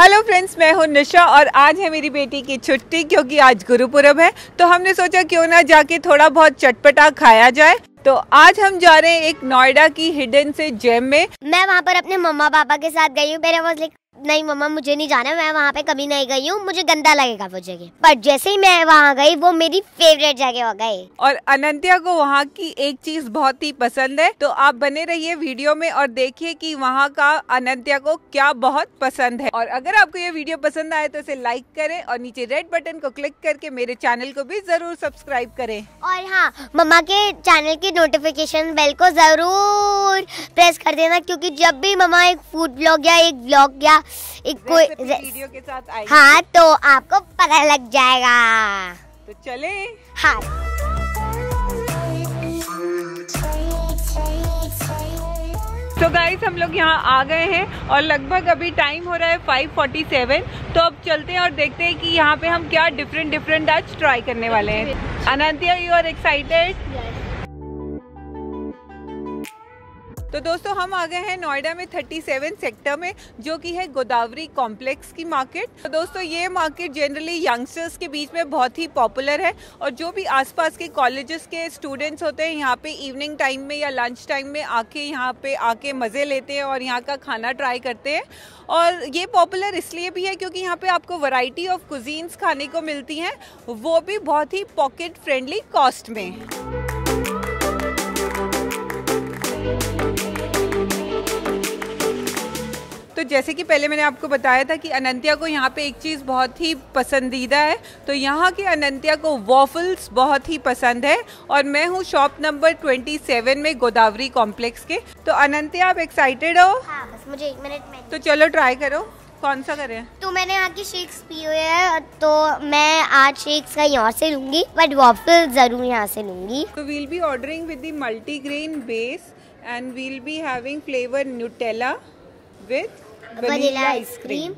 Hello friends, मैं हूं निशा और आज है मेरी बेटी की छुट्टी क्योंकि आज गुरुपुरब है। तो हमने सोचा क्यों ना जाके थोड़ा बहुत चटपटा खाया जाए। तो आज हम जा रहे हैं एक नोएडा की हिडन से जेम में। मैं वहाँ पर अपने मम्मा पापा के साथ गई हूँ। मेरे पास नहीं मम्मा मुझे नहीं जाना, मैं वहाँ पे कभी नहीं गई हूँ, मुझे गंदा लगेगा वो जगह। पर जैसे ही मैं वहाँ गई वो मेरी फेवरेट जगह हो गई। और अनंत्या को वहाँ की एक चीज बहुत ही पसंद है। तो आप बने रहिए वीडियो में और देखिए कि वहाँ का अनंत्या को क्या बहुत पसंद है। और अगर आपको ये वीडियो पसंद आए तो इसे लाइक करें और नीचे रेड बटन को क्लिक करके मेरे चैनल को भी जरूर सब्सक्राइब करें। और हाँ, मम्मा के चैनल की नोटिफिकेशन बेल को जरूर प्रेस कर देना, क्योंकि जब भी मम्मा एक फूड ब्लॉग या एक ब्लॉग या एक कोई वीडियो के साथ आएगी, हाँ, तो आपको पता लग जाएगा। तो चले। हाँ, तो गाइस हम लोग यहाँ आ गए हैं और लगभग अभी टाइम हो रहा है 5:47। तो अब चलते हैं और देखते हैं कि यहाँ पे हम क्या डिफरेंट आज ट्राई करने वाले हैं। अनंत्या, यू आर एक्साइटेड? तो दोस्तों हम आ गए हैं नोएडा में 37 सेक्टर में, जो कि है गोदावरी कॉम्प्लेक्स की मार्केट। तो दोस्तों ये मार्केट जनरली यंगस्टर्स के बीच में बहुत ही पॉपुलर है और जो भी आसपास के कॉलेजेस के स्टूडेंट्स होते हैं यहाँ पे इवनिंग टाइम में या लंच टाइम में यहाँ पे आके मज़े लेते हैं और यहाँ का खाना ट्राई करते हैं। और ये पॉपुलर इसलिए भी है क्योंकि यहाँ पे आपको वैरायटी ऑफ कुजीन्स खाने को मिलती हैं, वो भी बहुत ही पॉकेट फ्रेंडली कॉस्ट में। तो जैसे कि पहले मैंने आपको बताया था कि अनंत्या को यहाँ पे एक चीज़ बहुत ही पसंदीदा है। तो यहाँ के अनंत्या को वॉफल्स बहुत ही पसंद है और मैं हूँ शॉप नंबर 27 में गोदावरी कॉम्प्लेक्स के। तो अनंत्या, आप एक्साइटेड हो? हाँ, बस मुझे 1 मिनट में। तो चलो ट्राई करो, कौन सा करें? तो मैंने यहाँ की शेक्स पी हुए हैं, तो मैं आज शेक्स का यहाँ से लूंगी, बट वॉफल जरूर यहाँ से लूंगी। तो we'll be ordering with the multigrain base and we'll be having flavour Nutella with vanilla ice cream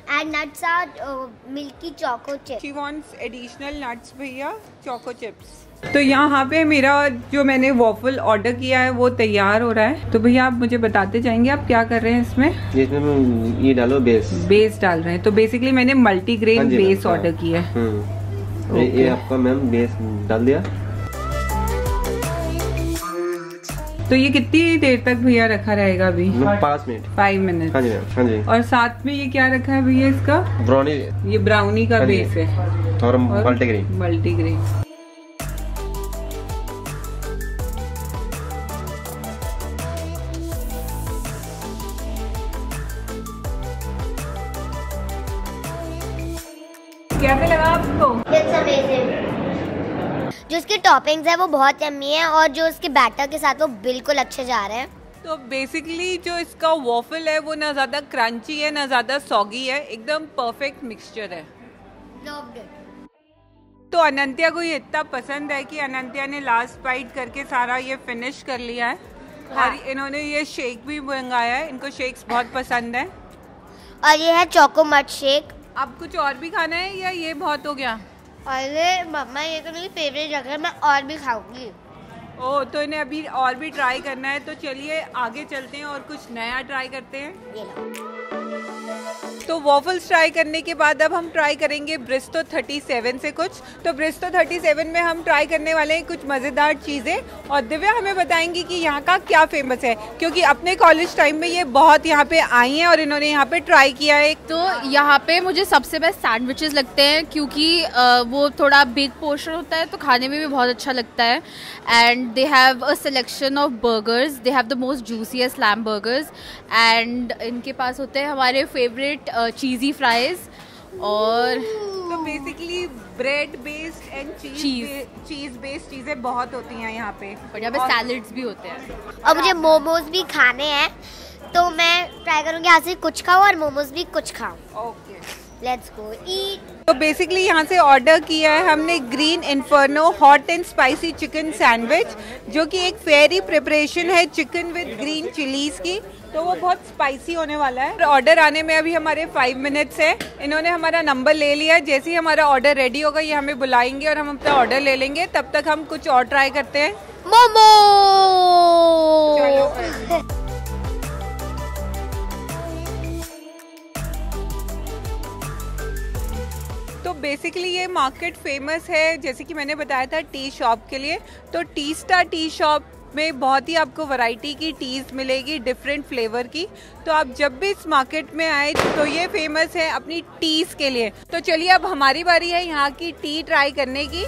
and nuts are milky choco chips. She wants additional nuts भैया, choco chips। तो यहाँ पे मेरा जो मैंने वॉफल ऑर्डर किया है वो तैयार हो रहा है। तो भैया आप मुझे बताते जाएंगे आप क्या कर रहे हैं इसमें? इसमें ये डालो बेस डाल रहे हैं। तो बेसिकली मैंने मल्टीग्रेन बेस ऑर्डर किया है। ये आपका मैम बेस डाल दिया। तो ये कितनी देर तक भैया रखा रहेगा अभी? 5 मिनट। 5 मिनट। हाँ जी मैम, हाँ जी। और साथ में ये क्या रखा है भैया इसका? ब्राउनी। ये ब्राउनी का बेस है और मल्टीग्रेन। मल्टीग्रेन। कैसे लगा आपको? It's amazing। जो इसके टॉपिंग्स है वो बहुत यम्मी है और जो इसके बैटर के साथ वो बिल्कुल अच्छे जा रहे हैं। तो बेसिकली जो इसका वॉफल है वो ना ज़्यादा क्रंची है ना ज़्यादा सॉगी है, एकदम परफेक्ट मिक्सचर है। तो अनंत्या को ये इतना पसंद है कि अनंत्या ने लास्ट बाइट करके सारा ये फिनिश कर लिया है। हाँ। और इन्होंने ये शेक भी मंगाया है, इनको शेक्स बहुत पसंद है। और ये है चोको मट शेक। अब कुछ और भी खाना है या ये बहुत हो गया? अरे मम्मा, ये तो मेरी फेवरेट जगह है, मैं और भी खाऊंगी। ओह, तो इन्हें अभी और भी ट्राई करना है। तो चलिए आगे चलते हैं और कुछ नया ट्राई करते हैं। ये लो। तो वॉफल्स ट्राई करने के बाद अब हम ट्राई करेंगे ब्रिस्टो 37 से कुछ। तो ब्रिस्टो 37 में हम ट्राई करने वाले हैं कुछ मज़ेदार चीज़ें और दिव्या हमें बताएंगी कि यहाँ का क्या फेमस है, क्योंकि अपने कॉलेज टाइम में ये बहुत यहाँ पे आई हैं और इन्होंने यहाँ पे ट्राई किया है। तो यहाँ पे मुझे सबसे बेस्ट सैंडविचेस लगते हैं, क्योंकि वो थोड़ा बिग पोर्शन होता है तो खाने में भी बहुत अच्छा लगता है। And they have a selection of burgers, they have the most juiciest lamb burgers and इनके पास होते हैं हमारे फेवरेट चीज़ी फ्राइज। और तो बेसिकली ब्रेड बेस्ड एंड चीज बेस्ड चीज़ें बहुत होती हैं यहाँ पे, और यहाँ पे सैलड्स भी होते हैं। और मुझे मोमोज भी खाने हैं, तो मैं ट्राई करूँगी यहाँ से कुछ खाऊँ और मोमोज भी कुछ खाऊँ। ओके, लेट्स गो ईट। तो बेसिकली यहाँ से ऑर्डर किया है हमने green inferno hot and spicy chicken sandwich, जो कि एक फेरी प्रिपरेशन है चिकन विद ग्रीन चिलीज की। तो वो बहुत स्पाइसी होने वाला है। ऑर्डर आने में अभी हमारे 5 मिनट्स है। इन्होंने हमारा नंबर ले लिया है। जैसे ही हमारा ऑर्डर रेडी होगा ये हमें बुलाएंगे और हम अपना ऑर्डर ले लेंगे। तब तक हम कुछ और ट्राई करते हैं। मोमो। बेसिकली ये मार्केट फेमस है, जैसे कि मैंने बताया था, टी शॉप के लिए। तो टी स्टार टी शॉप में बहुत ही आपको वैरायटी की टीज मिलेगी, डिफरेंट फ्लेवर की। तो आप जब भी इस मार्केट में आए तो ये फेमस है अपनी टीज के लिए। तो चलिए अब हमारी बारी है यहाँ की टी ट्राई करने की।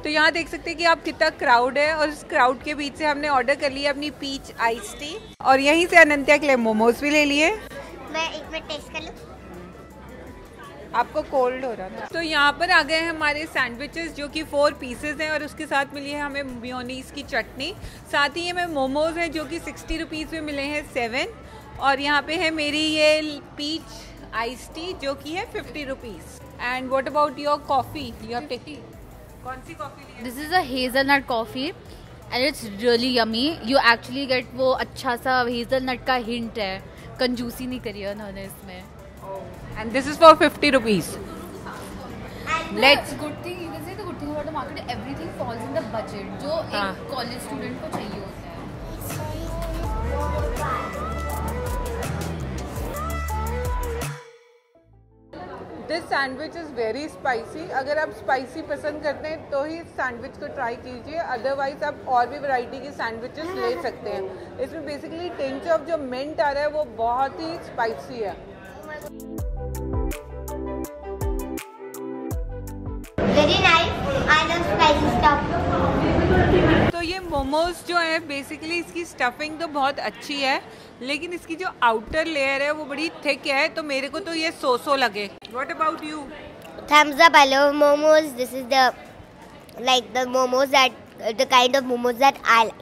तो यहाँ देख सकते हैं कि आप कितना क्राउड है, और इस क्राउड के बीच से हमने ऑर्डर कर लिया अपनी पीच आइस टी, और यहीं से अनंत्या के लिए मोमोज भी ले लिए। मैं एक मिनट टेस्ट कर लूं। आपको कोल्ड हो रहा था। तो यहाँ पर आ गए हैं हमारे सैंडविचेस, जो कि 4 पीसेज हैं, और उसके साथ मिली है हमें मेयोनीज की चटनी। साथ ही में मोमोज हैं जो कि 60 रुपीज़ में मिले हैं 7, और यहाँ पे है मेरी ये पीच आइस टी जो कि है 50 rupees. And what about your coffee? You have taken कौन सी कॉफी ली है? This is a hazelnut coffee and it's really yummy. You actually get वो अच्छा सा हेज़लनट का हिंट है, कंजूसी नहीं करी है उन्होंने इसमें। And this is for 50 rupees. Let's good thing you can say the good thing about the market, everything falls in the budget जो एक कॉलेज स्टूडेंट को चाहिए होता है। This sandwich is very spicy. अगर आप स्पाइसी पसंद करते हैं तो ही इस सैंडविच को ट्राई कीजिए, अदरवाइज आप और भी वैरायटी की सैंडविचेस ले सकते हैं। इसमें बेसिकली टिंच ऑफ जो मिंट आ रहा है वो बहुत ही स्पाइसी है। Very nice. I love spicy stuff. तो ये मोमोज जो है बेसिकली इसकी स्टफिंग तो बहुत अच्छी है, लेकिन इसकी जो आउटर लेयर है वो बड़ी थिक है, तो मेरे को तो ये सो लगे। What about you? Thumbs up. I love momos. This is the momos the kind of momos that I like.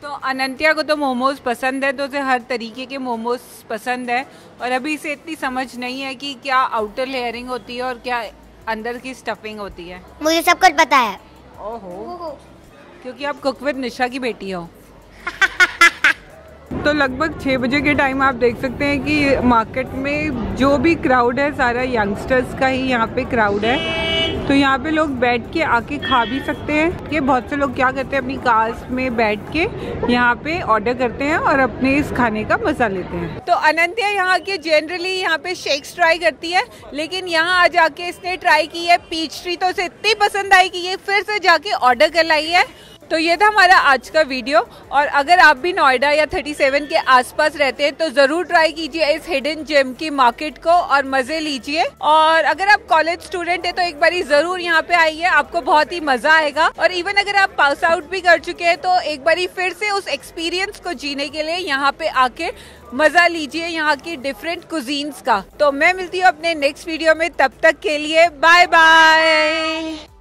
तो अनंत्या को तो मोमोज पसंद है, तो उसे हर तरीके के मोमोज पसंद है, और अभी इसे इतनी समझ नहीं है कि क्या आउटर लेयरिंग होती है और क्या अंदर की स्टफिंग होती है। मुझे सब कुछ पता है। ओहो, क्योंकि आप कुक विद निशा की बेटी हो। तो लगभग 6 बजे के टाइम आप देख सकते हैं कि मार्केट में जो भी क्राउड है सारा यंगस्टर्स का ही यहाँ पे क्राउड है। तो यहाँ पे लोग बैठ के आके खा भी सकते हैं। कि बहुत से लोग क्या करते हैं, अपनी कार्स में बैठ के यहाँ पे ऑर्डर करते हैं और अपने इस खाने का मजा लेते हैं। तो अनंत्या यहाँ के जनरली यहाँ पे शेक्स ट्राई करती है, लेकिन यहाँ आ जाके इसने ट्राई की है पीच ट्री, तो उसे इतनी पसंद आई कि ये फिर से जाके ऑर्डर कर लाई है। तो ये था हमारा आज का वीडियो, और अगर आप भी नोएडा या 37 के आसपास रहते हैं तो जरूर ट्राई कीजिए इस हिडन जेम की मार्केट को और मजे लीजिए। और अगर आप कॉलेज स्टूडेंट है तो एक बारी जरूर यहाँ पे आइए, आपको बहुत ही मजा आएगा। और इवन अगर आप पास आउट भी कर चुके हैं तो एक बारी फिर से उस एक्सपीरियंस को जीने के लिए यहाँ पे आके मजा लीजिए यहाँ की डिफरेंट कुजीन्स का। तो मैं मिलती हूँ अपने नेक्स्ट वीडियो में, तब तक के लिए बाय बाय।